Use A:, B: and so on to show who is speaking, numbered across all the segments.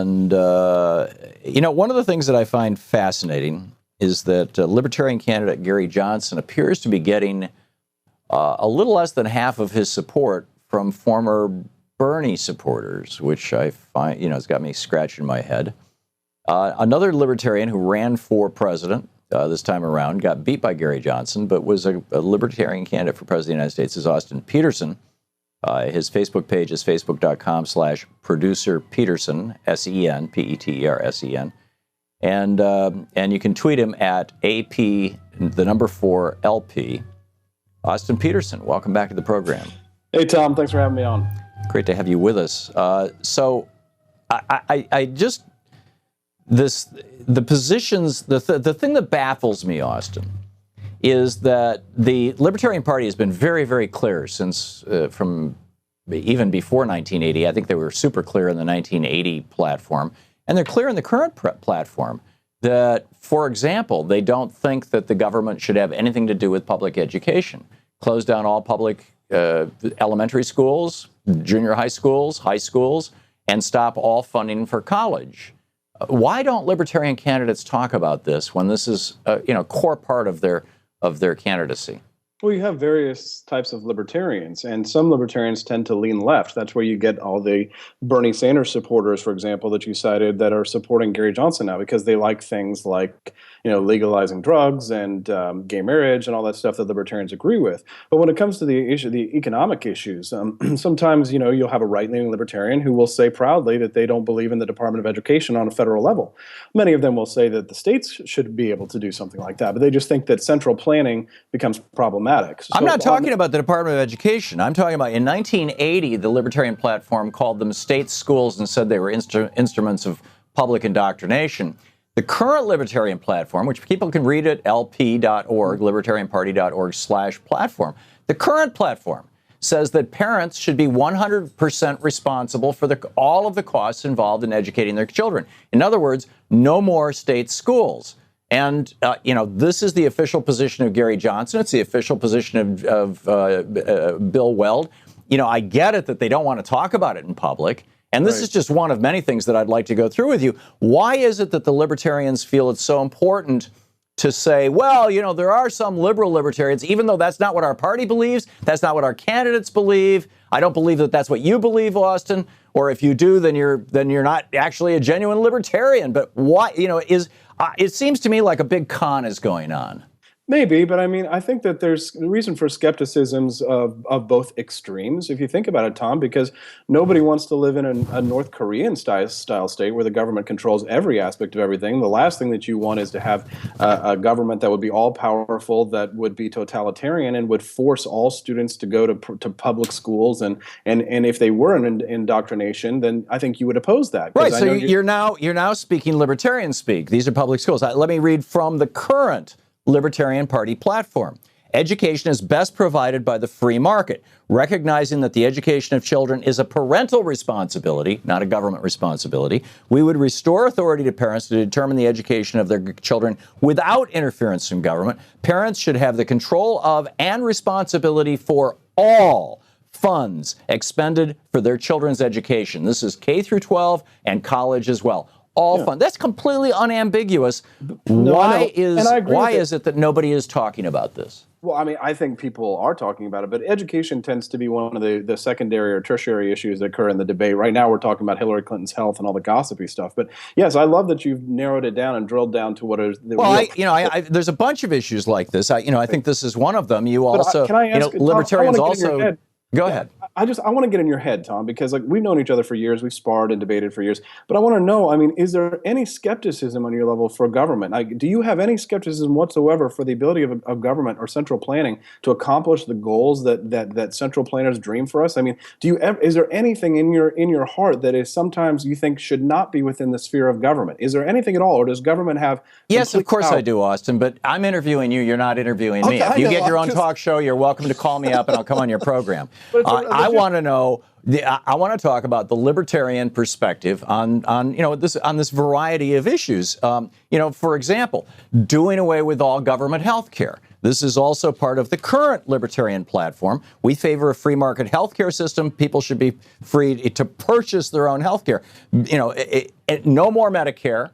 A: And, one of the things that I find fascinating is that Libertarian candidate Gary Johnson appears to be getting a little less than half of his support from former Bernie supporters, which I find, has got me scratching my head. Another Libertarian who ran for president this time around got beat by Gary Johnson, but was a Libertarian candidate for president of the United States, is Austin Petersen. His Facebook page is facebook.com/producer Peterson, S-E-N, P-E-T-E-R-S-E-N. And you can tweet him at AP4LP. Austin Petersen, welcome back to the program.
B: Hey, Thom, thanks for having me on.
A: Great to have you with us. So the positions, the thing that baffles me, Austin, is that the Libertarian Party has been very, very clear since from even before 1980. I think they were super clear in the 1980 platform, and they're clear in the current platform that, for example, they don't think that the government should have anything to do with public education. Close down all public elementary schools, junior high schools, and stop all funding for college. Why don't Libertarian candidates talk about this when this is a core part of their candidacy?
B: Well, you have various types of libertarians, and some libertarians tend to lean left. That's where you get all the Bernie Sanders supporters, for example, that you cited, that are supporting Gary Johnson now because they like things like, legalizing drugs and gay marriage and all that stuff that libertarians agree with. But when it comes to the economic issues, sometimes, you'll have a right-leaning libertarian who will say proudly that they don't believe in the Department of Education on a federal level. Many of them will say that the states should be able to do something like that, but they just think that central planning becomes problematic.
A: I'm not talking about the Department of Education. I'm talking about in 1980, the Libertarian platform called them state schools and said they were instruments of public indoctrination. The current Libertarian platform, which people can read at lp.org, libertarianparty.org/platform, the current platform says that parents should be 100% responsible for all of the costs involved in educating their children. In other words, no more state schools. And, this is the official position of Gary Johnson. It's the official position of Bill Weld. I get it that they don't want to talk about it in public. And this is just one of many things that I'd like to go through with you. Why is it that the libertarians feel it's so important to say, well, there are some liberal libertarians, even though that's not what our party believes, that's not what our candidates believe. I don't believe that that's what you believe, Austin. Or if you do, then you're not actually a genuine libertarian. But why, it seems to me like a big con is going on.
B: Maybe, but I think that there's a reason for skepticisms of both extremes, if you think about it, Thom, because nobody wants to live in a North Korean style state where the government controls every aspect of everything. The last thing that you want is to have a government that would be all-powerful, that would be totalitarian, and would force all students to go to public schools. And if they were an indoctrination, then I think you would oppose that.
A: Right, so you're now speaking libertarian speak. These are public schools. Let me read from the current Libertarian Party platform. Education is best provided by the free market, recognizing that the education of children is a parental responsibility, not a government responsibility. We would restore authority to parents to determine the education of their children without interference from government. Parents should have the control of and responsibility for all funds expended for their children's education. This is K through 12 and college as well. All fun. That's completely unambiguous. Why is it that nobody is talking about this?
B: Well, I think people are talking about it, but education tends to be one of the secondary or tertiary issues that occur in the debate. Right now, we're talking about Hillary Clinton's health and all the gossipy stuff. But yes, I love that you've narrowed it down and drilled down to what is the
A: there's a bunch of issues like this. I think this is one of them. You also,
B: can I ask,
A: libertarians
B: Thom,
A: also. Go ahead.
B: I want to get in your head, Thom, because we've known each other for years, we've sparred and debated for years, but I want to know, is there any skepticism on your level for government? Do you have any skepticism whatsoever for the ability of government or central planning to accomplish the goals that central planners dream for us? Is there anything in your heart that is sometimes you think should not be within the sphere of government? Is there anything at all, or does government have?
A: Yes, of course I do, Austin, but I'm interviewing you, you're not interviewing me. If you get your own talk show, you're welcome to call me up and I'll come on your program. I want to know. I want to talk about the libertarian perspective on this variety of issues. For example, doing away with all government health care. This is also part of the current libertarian platform. We favor a free market health care system. People should be free to purchase their own health care. No more Medicare,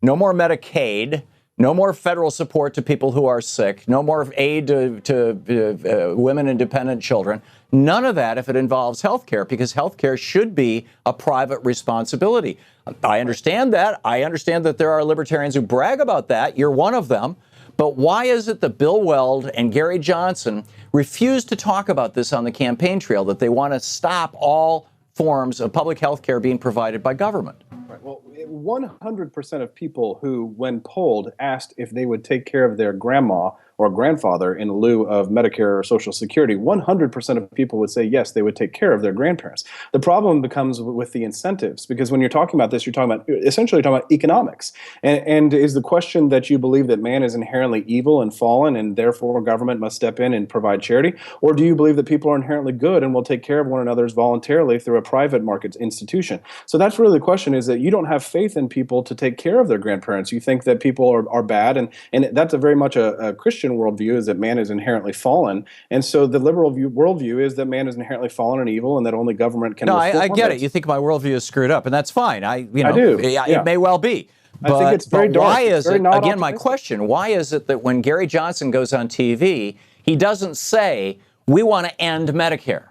A: no more Medicaid, no more federal support to people who are sick, no more aid to women and dependent children. None of that if it involves health care, because health care should be a private responsibility. I understand that. I understand that there are libertarians who brag about that. You're one of them. But why is it that Bill Weld and Gary Johnson refuse to talk about this on the campaign trail, that they want to stop all forms of public health care being provided by government?
B: Right. Well, 100% of people who, when polled, asked if they would take care of their grandma or grandfather in lieu of Medicare or Social Security, 100% of people would say yes, they would take care of their grandparents. The problem becomes with the incentives, because when you're talking about this, you're talking about essentially talking about economics. And is the question that you believe that man is inherently evil and fallen and therefore government must step in and provide charity? Or do you believe that people are inherently good and will take care of one another's voluntarily through a private market institution? So that's really the question, is that you don't have faith in people to take care of their grandparents. You think that people are bad, and that's a very much a Christian worldview, is that man is inherently fallen. And so the liberal worldview is that man is inherently fallen and evil, and that only government can.
A: No, I get it. You think my worldview is screwed up, and that's fine. I
B: do.
A: It may well be. But,
B: I think it's very dark.
A: Why is it, again,
B: optimistic.
A: my question, why is it that when Gary Johnson goes on TV, he doesn't say, we want to end Medicare?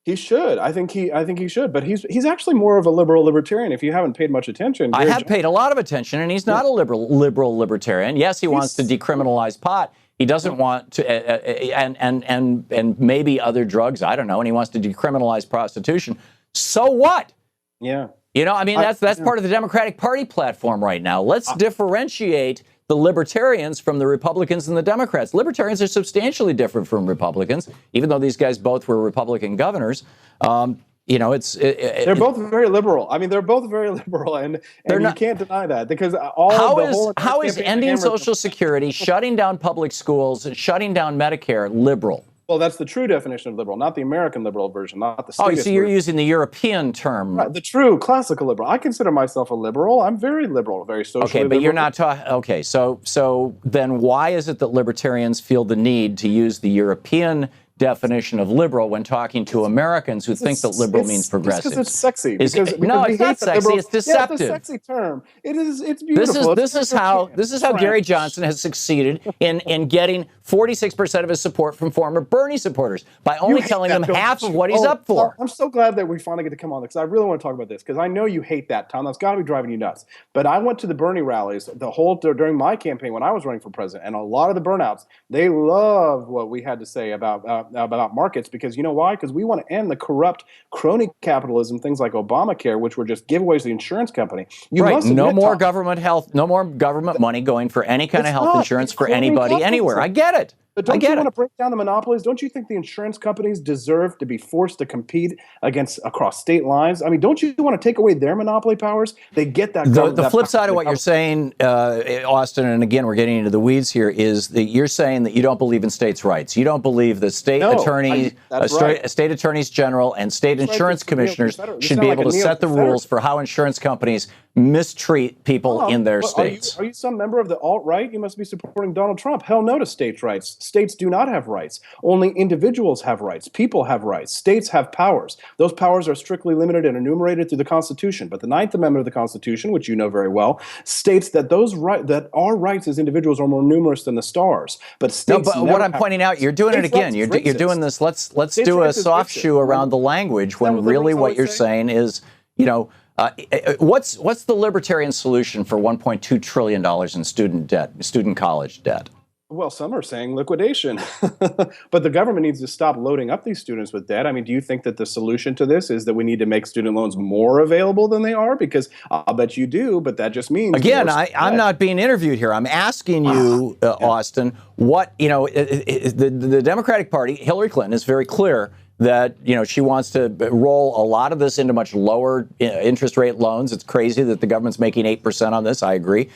B: He should. I think he should. But he's actually more of a libertarian. If you haven't paid much attention,
A: I have paid a lot of attention, and he's not a liberal libertarian. Yes, he wants to decriminalize pot. He doesn't want to, and maybe other drugs. I don't know. And he wants to decriminalize prostitution. So what?
B: Yeah.
A: That's part of the Democratic Party platform right now. Let's differentiate the libertarians from the Republicans and the Democrats. Libertarians are substantially different from Republicans, even though these guys both were Republican governors.
B: They're both very liberal. I mean, they're both very liberal, and you can't deny that, because
A: how is ending Social Security, shutting down public schools, and shutting down Medicare liberal?
B: Well, that's the true definition of liberal, not the American liberal version, not the statist
A: so you're
B: version.
A: using the European term.
B: Right, the true classical liberal. I consider myself a liberal. I'm very liberal, very socially
A: liberal. Okay, but you're not talking. Okay, so then why is it that libertarians feel the need to use the European definition of liberal when talking to Americans who think that liberal means progressive?
B: Because it's sexy.
A: No, it's not sexy. It's deceptive.
B: Yeah, it's a sexy term. It's beautiful.
A: This is how Gary Johnson has succeeded in getting 46% of his support from former Bernie supporters by only telling them half of what he's up for.
B: I'm so glad that we finally get to come on, because I really want to talk about this, because I know you hate that, Tom. That's got to be driving you nuts. But I went to the Bernie rallies during my campaign when I was running for president, and a lot of the burnouts, they loved what we had to say about markets, because you know why? Because we want to end the corrupt crony capitalism, things like Obamacare, which were just giveaways to the insurance company.
A: No more government health, no more government money going for any kind of health insurance for anybody anywhere. I get it.
B: But don't you want to break down the monopolies? Don't you think the insurance companies deserve to be forced to compete across state lines? I mean, don't you want to take away their monopoly powers? They get that.
A: The flip side of what you're saying, Austin, and again, we're getting into the weeds here, is that you're saying that you don't believe in states' rights. You don't believe that state attorneys general and state insurance commissioners should be able to set the rules for how insurance companies mistreat people in their states.
B: Are you some member of the alt-right? You must be supporting Donald Trump. Hell no to states' rights. States do not have rights. Only individuals have rights. People have rights. States have powers. Those powers are strictly limited and enumerated through the Constitution. But the Ninth Amendment of the Constitution, which you know very well, states that that our rights as individuals are more numerous than the stars. But states.
A: No, but what I'm poinning out, you're doing it again. You're doing this. Let's do a soft shoe around the language when really what you're saying is, what's the libertarian solution for $1.2 trillion in student college debt?
B: Well, some are saying liquidation, but the government needs to stop loading up these students with debt. I mean, do you think that the solution to this is that we need to make student loans more available than they are? Because I'll bet you do, but that just means...
A: Again, I'm not being interviewed here. I'm asking you, Austin, what, the Democratic Party, Hillary Clinton, is very clear that, she wants to roll a lot of this into much lower interest rate loans. It's crazy that the government's making 8% on this. I agree.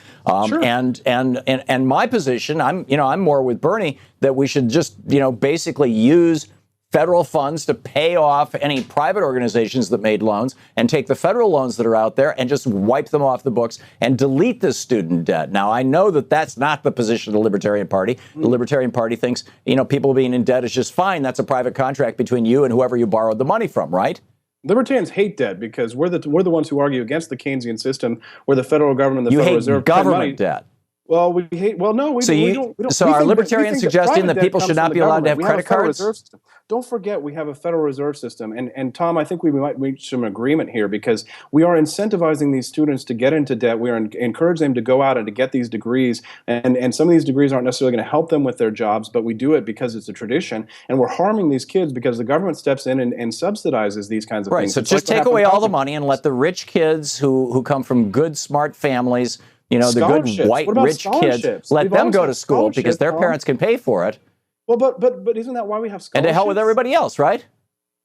B: Sure.
A: And my position, I'm more with Bernie, that we should just, basically use federal funds to pay off any private organizations that made loans and take the federal loans that are out there and just wipe them off the books and delete this student debt. Now, I know that that's not the position of the Libertarian Party. The Libertarian Party thinks, people being in debt is just fine. That's a private contract between you and whoever you borrowed the money from, right?
B: Libertarians hate debt because we're the ones who argue against the Keynesian system where the federal government and the Federal Reserve
A: government debt.
B: Well, we hate. Well, no, we don't.
A: So are libertarians suggesting that people should not be allowed to have credit cards?
B: Don't forget, we have a Federal Reserve System, and Tom, I think we might reach some agreement here because we are incentivizing these students to get into debt. We are encouraging them to go out and to get these degrees, and some of these degrees aren't necessarily going to help them with their jobs, but we do it because it's a tradition, and we're harming these kids because the government steps in and subsidizes these kinds of things.
A: Right. So just take away all the money and let the rich kids who come from good, smart families. The good white rich kids, let them go to school because their parents can pay for it.
B: Well, but isn't that why we have scholarships?
A: And to hell with everybody else, right?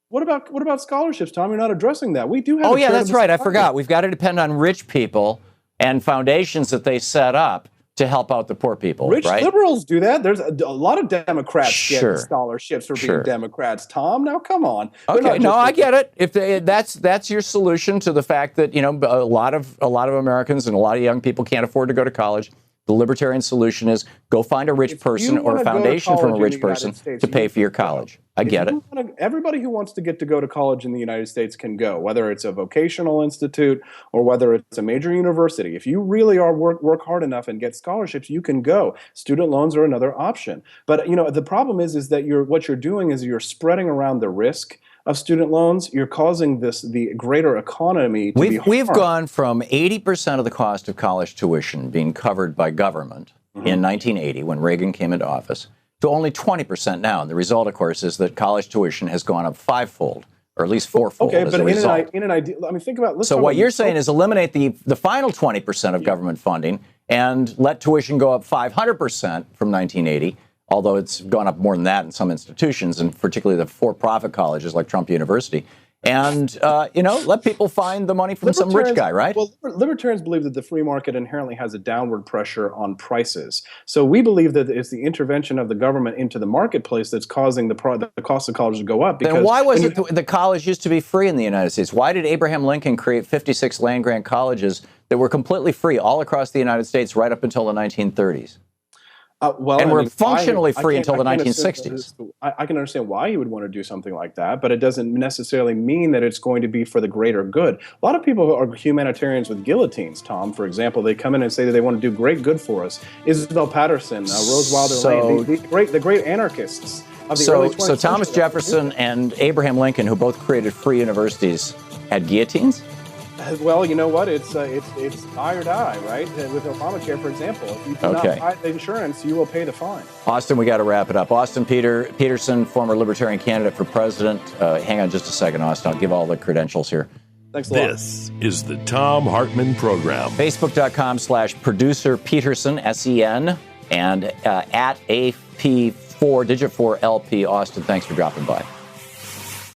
B: What about scholarships, Tom? You're not addressing that. We do have.
A: Oh yeah, that's right. I forgot. We've got to depend on rich people and foundations that they set up to help out the poor people.
B: Rich
A: right?
B: liberals do that. There's a lot of Democrats getting scholarships for being Democrats. Tom, now come on.
A: Okay, no, I get it. If that's your solution to the fact that a lot of Americans and a lot of young people can't afford to go to college. The libertarian solution is go find a rich person or a foundation from a rich person to pay for your college. I get it.
B: Everybody who wants to go to college in the United States can go, whether it's a vocational institute or whether it's a major university. If you really are work hard enough and get scholarships, you can go. Student loans are another option. But the problem is that what you're doing is you're spreading around the risk of student loans. You're causing the greater economy to be harmed.
A: We've gone from 80% of the cost of college tuition being covered by government in 1980 when Reagan came into office to only 20% now. And the result, of course, is that college tuition has gone up fivefold, or at least fourfold.
B: Okay, but in an idea, think about.
A: So what you're saying is eliminate the final 20% of government funding and let tuition go up 500% from 1980. Although it's gone up more than that in some institutions, and particularly the for-profit colleges like Trump University. And, let people find the money from some rich guy, right?
B: Well, libertarians believe that the free market inherently has a downward pressure on prices. So we believe that it's the intervention of the government into the marketplace that's causing the cost of college to go up.
A: Then why was it the college used to be free in the United States? Why did Abraham Lincoln create 56 land-grant colleges that were completely free all across the United States right up until the 1930s? We're functionally free until the 1960s.
B: I can understand why he would want to do something like that, but it doesn't necessarily mean that it's going to be for the greater good. A lot of people are humanitarians with guillotines, Tom. For example, they come in and say that they want to do great good for us. Isabel Patterson, Rose Wilder Lane, the great anarchists of the early 20th century.
A: So Thomas Jefferson and Abraham Lincoln, who both created free universities, had guillotines?
B: Well, you know what? It's die or die, right? With Obamacare, for example, if you do not buy the insurance, you will pay the fine.
A: Austin, we got to wrap it up. Austin Petersen, former Libertarian candidate for president. Hang on just a second, Austin. I'll give all the credentials here.
B: Thanks a lot.
C: This is the Thom Hartmann Program.
A: Facebook.com/producer Peterson, SEN, and at AP4, digit 4 LP. Austin, thanks for dropping by.